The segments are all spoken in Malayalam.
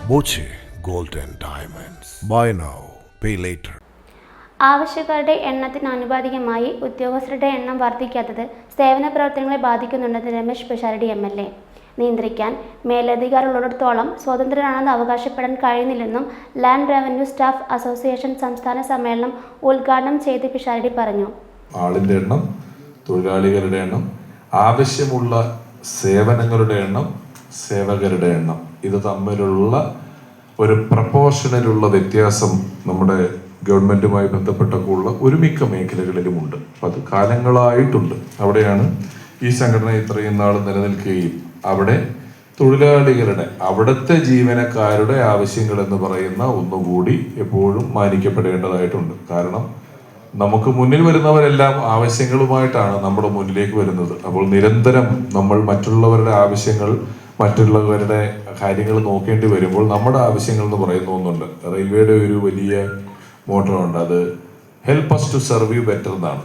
Boche gold and diamonds. Buy now pay later. ആവശ്യക്കാരുടെ എണ്ണത്തിന് ആനുപാതികമായി ഉദ്യോഗസ്ഥരുടെ എണ്ണം വർദ്ധിക്കാത്തത് സേവന പ്രവർത്തനങ്ങളെ ബാധിക്കുന്നുണ്ടെന്ന് രമേശ് പിഷാരടി MLA. നിയന്ത്രിക്കാൻ മേലധികാരമുള്ളിടത്തോളം സ്വതന്ത്രരാണെന്ന് അവകാശപ്പെടാൻ കഴിയുന്നില്ലെന്നും ലാൻഡ് റവന്യൂ സ്റ്റാഫ് അസോസിയേഷൻ സംസ്ഥാന സമ്മേളനം ഉദ്ഘാടനം ചെയ്ത് പിഷാരടി പറഞ്ഞു. ആളിൻ്റെ എണ്ണം, തൊഴിലാളികളുടെ എണ്ണം, ആവശ്യമുള്ള സേവനങ്ങളുടെ എണ്ണം, സേവകരുടെ എണ്ണം, ഇത് തമ്മിലുള്ള ഒരു പ്രപ്പോർഷനിലുള്ള വ്യത്യാസം നമ്മുടെ ഗവൺമെൻറ്റുമായി ബന്ധപ്പെട്ടൊക്കെയുള്ള ഒരുമിക്ക മേഖലകളിലുമുണ്ട്. അത് കാലങ്ങളായിട്ടുണ്ട്. അവിടെയാണ് ഈ സംഘടന ഇത്രയും നാൾ നിലനിൽക്കുകയും അവിടെ തൊഴിലാളികളുടെ, അവിടുത്തെ ജീവനക്കാരുടെ ആവശ്യങ്ങൾ എന്ന് പറയുന്ന ഒന്നുകൂടി എപ്പോഴും മാനിക്കപ്പെടേണ്ടതായിട്ടുണ്ട്. കാരണം നമുക്ക് മുന്നിൽ വരുന്നവരെല്ലാം ആവശ്യങ്ങളുമായിട്ടാണ് നമ്മുടെ മുന്നിലേക്ക് വരുന്നത്. അപ്പോൾ നിരന്തരം നമ്മൾ മറ്റുള്ളവരുടെ ആവശ്യങ്ങൾ, മറ്റുള്ളവരുടെ കാര്യങ്ങൾ നോക്കേണ്ടി വരുമ്പോൾ നമ്മുടെ ആവശ്യങ്ങൾ എന്ന് പറയുന്ന ഒന്നുണ്ട്. റെയിൽവേയുടെ ഒരു വലിയ മോട്ടറുണ്ട്, അത് help us to serve you better എന്നാണ്.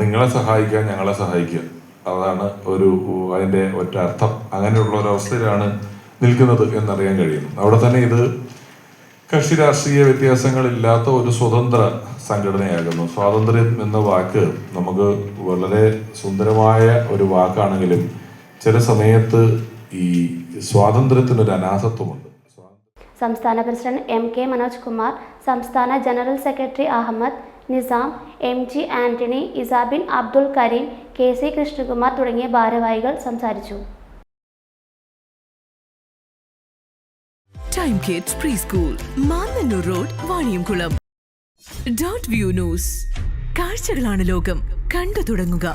നിങ്ങളെ സഹായിക്കാൻ ഞങ്ങളെ സഹായിക്കുക, അതാണ് അതിൻ്റെ ഒറ്റ അർത്ഥം. അങ്ങനെയുള്ള ഒരവസ്ഥയിലാണ് നിൽക്കുന്നത് എന്നറിയാൻ കഴിയും. അവിടെ തന്നെ ഇത് കക്ഷി രാഷ്ട്രീയ വ്യത്യാസങ്ങളില്ലാത്ത ഒരു സ്വതന്ത്ര സംഘടനയാകുന്നു. സ്വാതന്ത്ര്യം എന്ന വാക്ക് നമുക്ക് വളരെ സുന്ദരമായ ഒരു വാക്കാണെങ്കിലും ചില സമയത്ത് ഈ സ്വാതന്ത്ര്യത്തിനൊരു അനാഥത്വമുണ്ട്. സംസ്ഥാന പ്രസിഡന്റ് MK മനോജ് കുമാർ, സംസ്ഥാന general secretary Ahammed Nizam, MG Antony, Isabin Abdul Kareem, KC Krishnakumar തുടങ്ങിയ ഭാരവാഹികൾ സംസാരിച്ചു. Time kids pre school, Mannannur road, Vaniyamkulam. .View news. കാഴ്ചകളാണ് ലോകം, കണ്ടു തുടങ്ങുക.